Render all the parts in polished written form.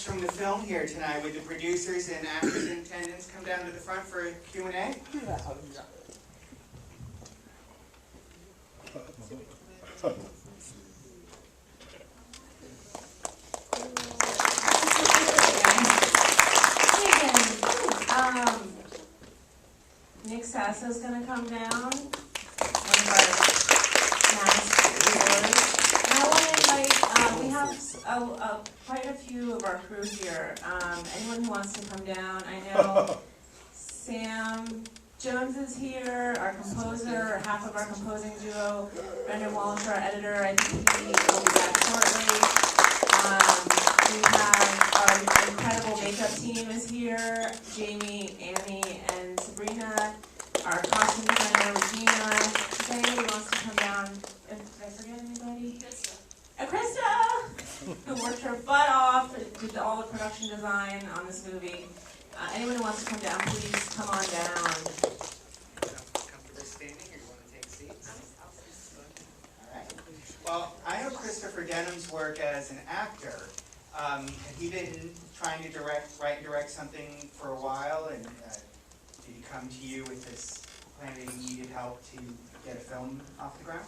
guests from the film here tonight. Would the producers and actors in attendance come down to the front for a Q&A? Nick Sasso's going to come down, one of our cast members. And I want to invite, we have quite a few of our crew here. Anyone who wants to come down, I know Sam Jones is here, our composer, or half of our composing duo. Brendan Walsh, our editor, I think he will be back shortly. We have our incredible makeup team is here, Jamie, Annie, and Sabrina. Our costume designer, Regina. If anybody wants to come down, did I forget anybody? Krista, who worked her butt off, did all the production design on this movie. Anyone who wants to come down, please come on down. Comfortable standing, or you want to take seats? All right. Well, I know Christopher Denham's work as an actor. Had he been trying to write and direct something for a while, and did he come to you with this plan that he needed help to get a film off the ground?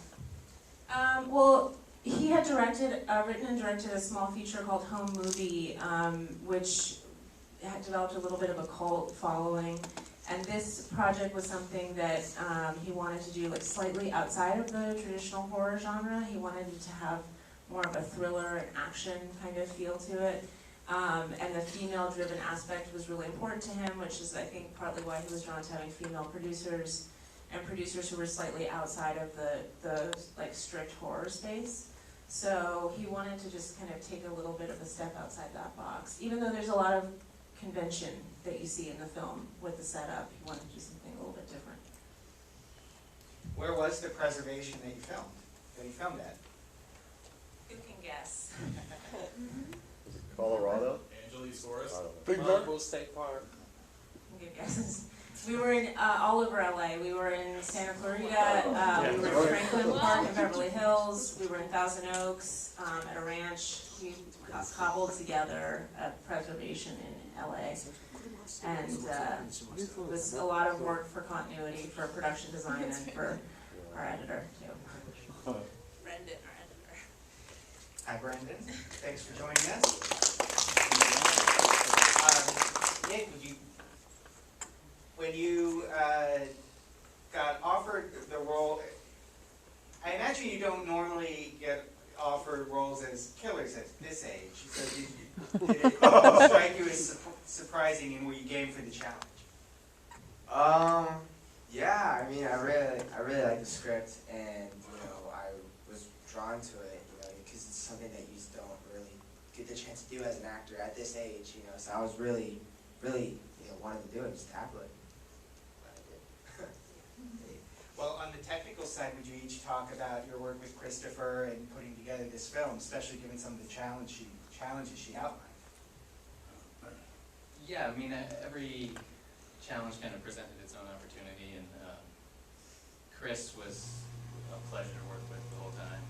Well, he had written and directed a small feature called Home Movie, which had developed a little bit of a cult following. And this project was something that he wanted to do like slightly outside of the traditional horror genre. He wanted it to have more of a thriller and action kind of feel to it. And the female-driven aspect was really important to him, which is, I think, partly why he was drawn to having female producers and producers who were slightly outside of the like strict horror space. So he wanted to just kind of take a little bit of a step outside that box. Even though there's a lot of convention that you see in the film with the setup, he wanted to do something a little bit different. Where was the preservation that you filmed at? Who can guess? Colorado? Angeles Forest? Big Marble State Park. Good guesses. We were in all over LA. We were in Santa Clarita. We were in Franklin Park in Beverly Hills. We were in Thousand Oaks at a ranch. We cobbled together a preservation in LA. And it was a lot of work for continuity, for production design, and for our editor, too. Brendan, our editor. Hi, Brendan. Thanks for joining us. Nick, when you got offered the role, I imagine you don't normally get offered roles as killers at this age. So did it strike you as surprising, and were you game for the challenge? Yeah. I mean, I really like the script, and I was drawn to it, because it's something that you just don't really get the chance to do as an actor at this age, So I was really, wanted to do it, just tackle it. Well, on the technical side, would you each talk about your work with Christopher and putting together this film, especially given some of the challenges she outlined? Yeah, I mean, every challenge kind of presented its own opportunity, and Chris was a pleasure to work with the whole time.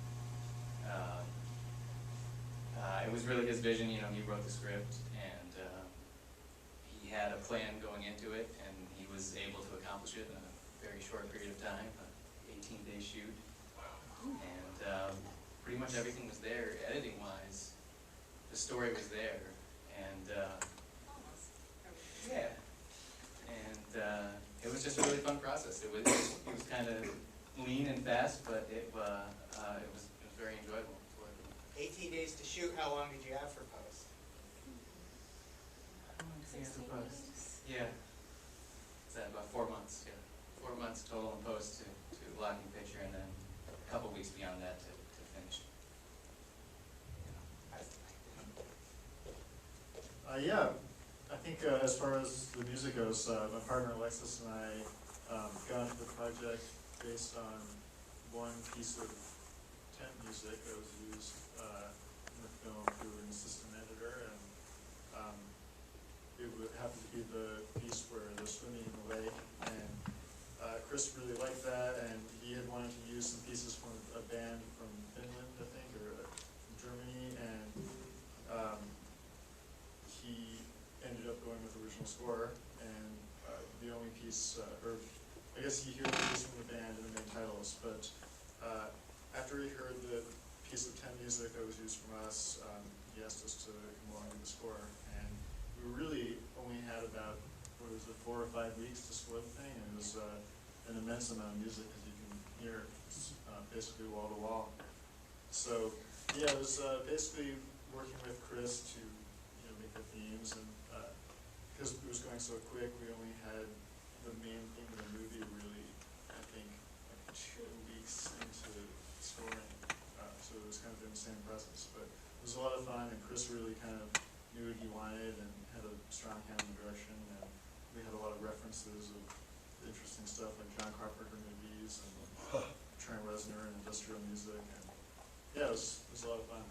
It was really his vision. He wrote the script, and he had a plan going into it, and he was able to accomplish it in a very short period of time, an 18-day shoot. And pretty much everything was there, editing-wise. The story was there, and yeah. And it was just a really fun process. It was kind of lean and fast, but it was very enjoyable to work with. 18 days to shoot. How long did you have for post? 16 weeks. Yeah. Is that about 4 months? Yeah. 4 months total in post to locking picture, and then a couple weeks beyond that to finish. Yeah, I think as far as the music goes, my partner Alexis and I got into the project based on one piece of tent music that was used in the film through an assistant editor, and it happened to be the piece where they're swimming in the lake, and Chris really liked that, and he had wanted to use some pieces from a band from Finland, I think, or from Germany, and piece, or I guess he heard the piece from the band and the main titles, but after he heard the piece of 10 music that was used from us, he asked us to come along and do the score. And we really only had about, 4 or 5 weeks to score the thing, and it was an immense amount of music, as you can hear, basically wall to wall. So, yeah, it was basically working with Chris to make the themes, and because it was going so quick, we only had the main theme of the movie really, I think, like 2 weeks into scoring, so it was kind of in the same process. But it was a lot of fun, and Chris really kind of knew what he wanted and had a strong hand in the direction, and we had a lot of references of interesting stuff like John Carpenter movies and Trent Reznor and industrial music, and yeah, it was a lot of fun.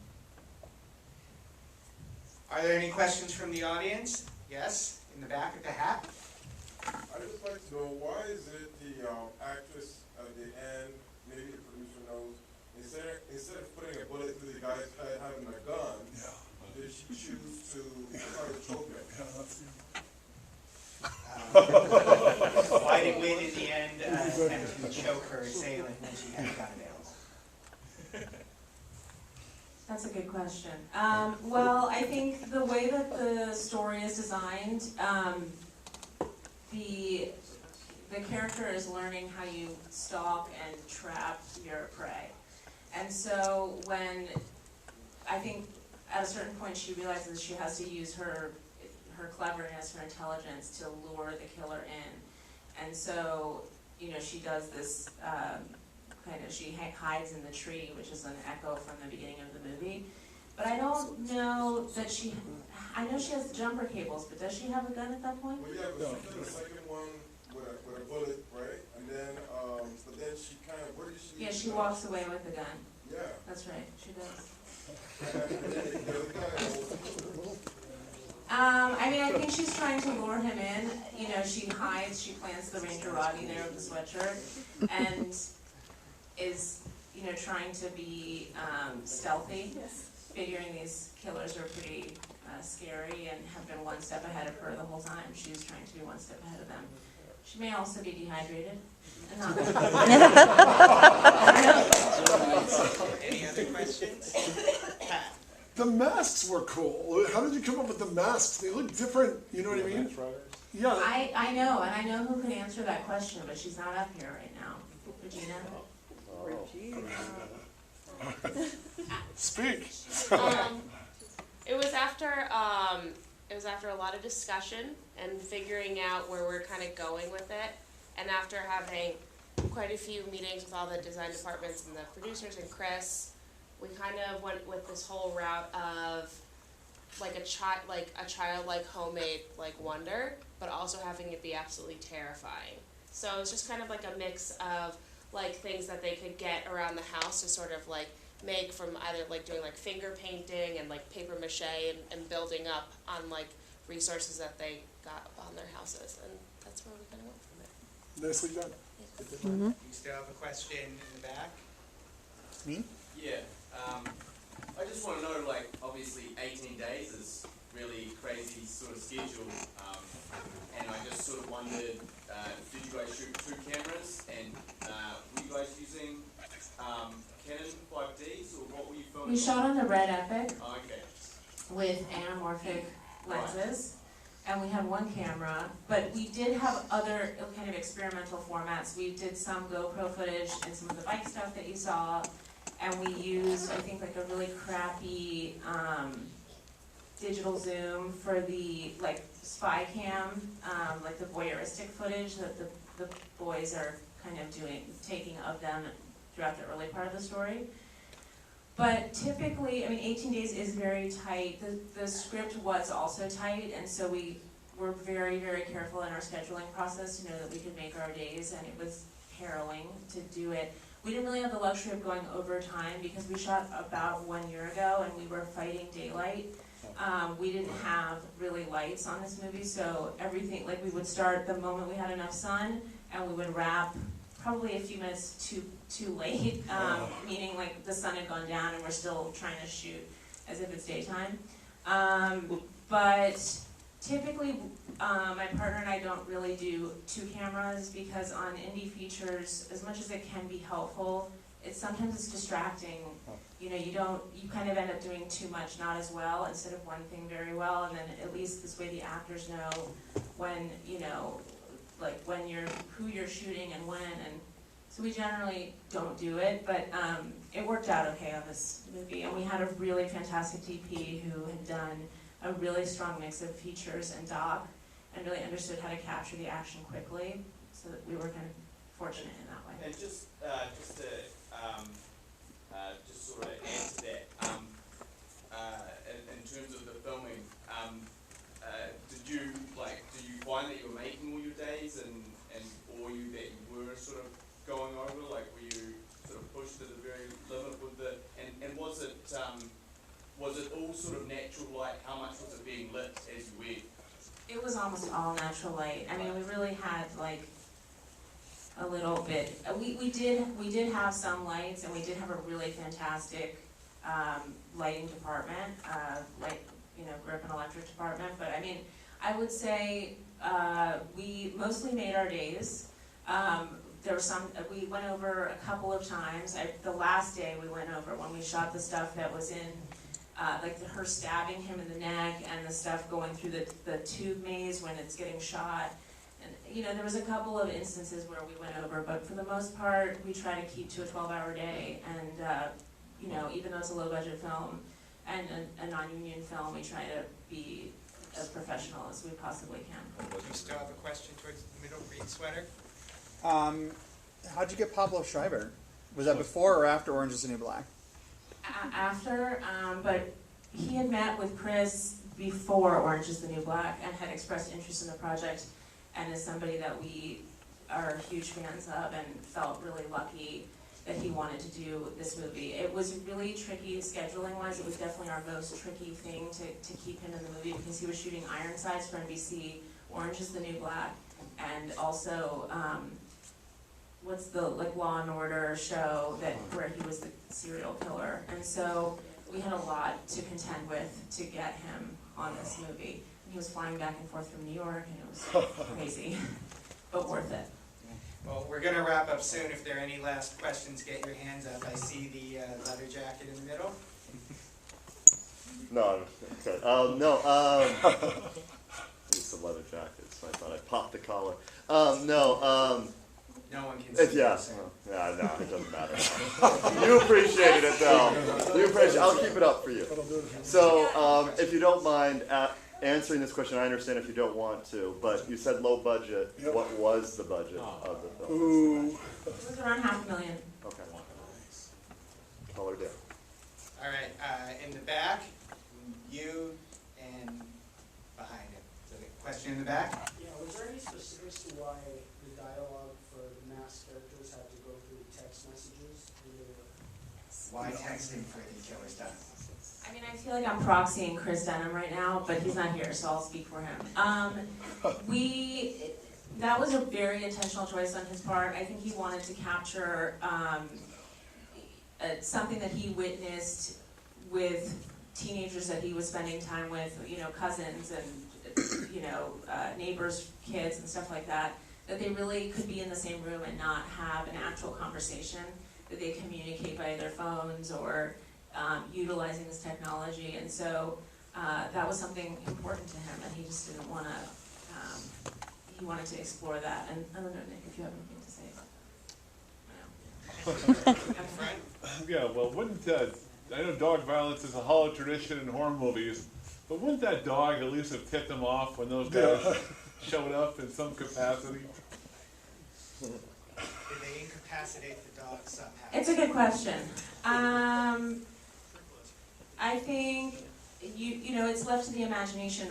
Are there any questions from the audience? Yes, in the back of the hat. I'd just like to know, why is it the actress at the end, maybe the producer knows, instead of putting a bullet through the guy's head having a gun, did she choose to try to choke him? Why did Wynn in the end attempt to choke her assailant when she had a gun available? That's a good question. Well, I think the way that the story is designed, the character is learning how you stalk and trap your prey. And so when, I think at a certain point she realizes she has to use her cleverness, her intelligence to lure the killer in. And so, she does this she hides in the tree, which is an echo from the beginning of the movie. But I don't know that I know she has the jumper cables, but does she have a gun at that point? Well, yeah, but she did the second one with a bullet, right? And then, but then she kind of, where did she? Yeah, she walks away with the gun. Yeah. That's right, she does. I think she's trying to lure him in. She hides, she plants the Rangerati there with the sweatshirt, and is, trying to be stealthy, figuring these killers are pretty scary and have been one step ahead of her the whole time. She's trying to be one step ahead of them. She may also be dehydrated. And not Any other questions? The masks were cool. How did you come up with the masks? They look different, you know what I mean? Yeah. I know, and I know who could answer that question, but she's not up here right now. Regina? Speak. It was after a lot of discussion and figuring out where we're kind of going with it, and after having quite a few meetings with all the design departments and the producers and Chris, we kind of went with this whole route of like a childlike homemade wonder, but also having it be absolutely terrifying. So it's just kind of like a mix of things that they could get around the house to sort of make from either doing finger painting and paper mache and building up on resources that they got on their houses, and that's where we kind of went from it. Nicely done. You still have a question in the back? Me? Yeah. I just want to know, obviously 18 days is really crazy sort of schedule, and I just sort of wondered, did you guys shoot 2 cameras, and were you guys using Canon 5Ds, or what were you filming? We shot on the Red Epic Oh, okay. with anamorphic lenses, and we had 1 camera, but we did have other kind of experimental formats. We did some GoPro footage and some of the bike stuff that you saw, and we used, I think, a really crappy digital zoom for the spy cam, the voyeuristic footage that the boys are kind of taking of them throughout the early part of the story. But typically, 18 days is very tight. The script was also tight, and so we were very, very careful in our scheduling process to know that we could make our days, and it was harrowing to do it. We didn't really have the luxury of going overtime because we shot about 1 year ago, and we were fighting daylight. We didn't have really lights on this movie, so everything, we would start the moment we had enough sun, and we would wrap probably a few minutes too late, meaning the sun had gone down and we're still trying to shoot as if it's daytime. But typically, my partner and I don't really do 2 cameras because on indie features, as much as it can be helpful, sometimes it's distracting. You know, you kind of end up doing too much, not as well, instead of one thing very well, and then at least this way the actors know when, you know, like who you're shooting and when, and so we generally don't do it, but it worked out okay on this movie, and we had a really fantastic DP who had done a really strong mix of features and doc, and really understood how to capture the action quickly, so that we were kind of fortunate in that way. And just to just sort of add to that, in terms of the filming, did you find that you were making all your days and or that you were sort of going over, like were you sort of pushed to the very limit with the, and was it all sort of natural light? How much was it being lit as you went? It was almost all natural light. I mean, we really had like a little bit, we did have some lights, and we did have a really fantastic lighting department, grip and electric department, but I mean, I would say we mostly made our days. There were we went over a couple of times. The last day we went over when we shot the stuff that was in, her stabbing him in the neck and the stuff going through the tube maze when it's getting shot. And, you know, there was a couple of instances where we went over, but for the most part, we try to keep to a 12-hour day. And, you know, even though it's a low-budget film and a non-union film, we try to be as professional as we possibly can. Do you still have a question towards the middle green sweater? How'd you get Pablo Schreiber? Was that before or after Orange is the New Black? After, but he had met with Chris before Orange is the New Black and had expressed interest in the project, and is somebody that we are huge fans of and felt really lucky that he wanted to do this movie. It was really tricky scheduling-wise. It was definitely our most tricky thing to keep him in the movie because he was shooting Ironsides for NBC, Orange is the New Black, and also what's the Law and Order show where he was the serial killer. And so we had a lot to contend with to get him on this movie. He was flying back and forth from New York, and it was crazy, but worth it. Well, we're going to wrap up soon. If there are any last questions, get your hands up. I see the leather jacket in the middle. No, okay. It's the leather jacket, so I thought I'd pop the collar. No one can see yeah, no, it doesn't matter. You appreciated it, though. You appreciate it. I'll keep it up for you. So, if you don't mind answering this question, I understand if you don't want to, but you said low budget. Yep. What was the budget of the film? Ooh. It was around $500,000. Okay. Colored in. All right, in the back, you and behind him. So the question in the back? Yeah, was there any specifics to why the dialogue for the masked characters had to go through text messages? Why texting for the killer stuff? I mean, I feel like I'm proxying Chris Denham right now, but he's not here, so I'll speak for him. That was a very intentional choice on his part. I think he wanted to capture something that he witnessed with teenagers that he was spending time with, you know, cousins and, you know, neighbors' kids and stuff like that, that they really could be in the same room and not have an actual conversation, that they communicate by their phones or utilizing this technology. And so that was something important to him, and he just didn't want to, he wanted to explore that. And I don't know, Nick, if you have anything to say about that. Yeah, well, wouldn't I know dog violence is a hollow tradition in horror movies, but wouldn't that dog at least have tipped them off when those guys showed up in some capacity? Did they incapacitate the dog somehow? It's a good question. I think you know, it's left to the imagination.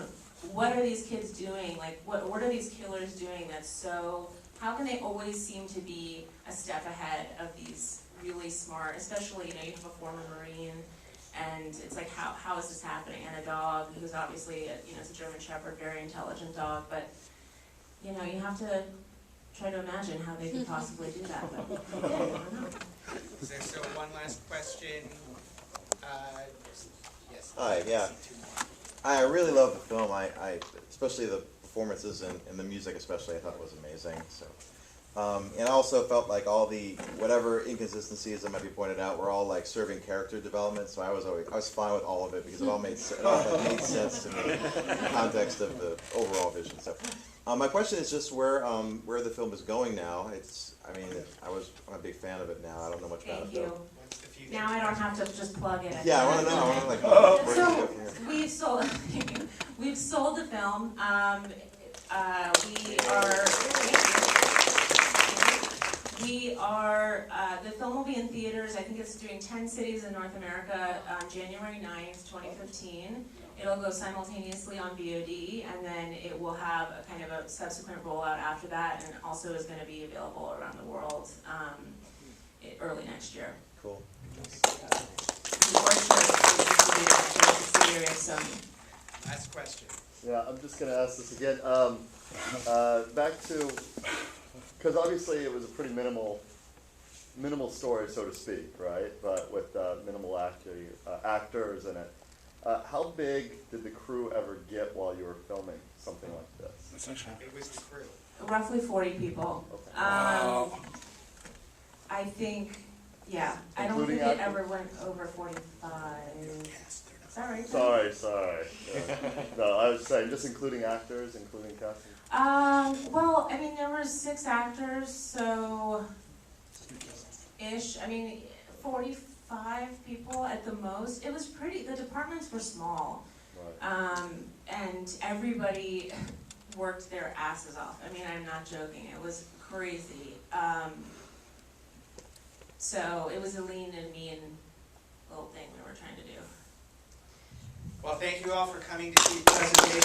What are these kids doing? Like, what are these killers doing that's so, how can they always seem to be a step ahead of these really smart, especially, you know, you have a former Marine, and it's like, how is this happening? And a dog who's obviously, you know, it's a German Shepherd, very intelligent dog, but, you know, you have to try to imagine how they could possibly do that, but I don't know. Is there still one last question? Yes. Hi, yeah. I really love the film. I especially the performances and the music especially I thought was amazing. So, and I also felt like all the whatever inconsistencies that might be pointed out were all like serving character development. So I was fine with all of it because it all made made sense to me in the context of the overall vision. So, my question is just where the film is going now. I'm a big fan of it now. I don't know much about it Thank you. though. Now I don't have to just plug it. Yeah, I want to know. I want to like. Where does it go So from here? we've sold the film. The film will be in theaters. I think it's doing 10 cities in North America on January 9th, 2015. It'll go simultaneously on VOD, and then it will have a kind of a subsequent rollout after that, and also is going to be available around the world early next year. Cool. Last question. Yeah, I'm just gonna ask this again. Back to, because obviously it was a pretty minimal story, so to speak, right? But with minimal actors in it. How big did the crew ever get while you were filming something like this? It was the crew. Roughly 40 people. Okay. Wow. I think, yeah, I don't Including think it actors? ever went over 45. Sorry. Sorry. Yeah. No, I was saying, just including actors, including casting. Well, I mean, there were 6 actors, so ish. I mean, 45 people at the most. It was pretty. The departments were small, Right. and everybody worked their asses off. I mean, I'm not joking. It was crazy. So it was a lean and mean little thing we were trying to do. Well, thank you all for coming to see the presentation.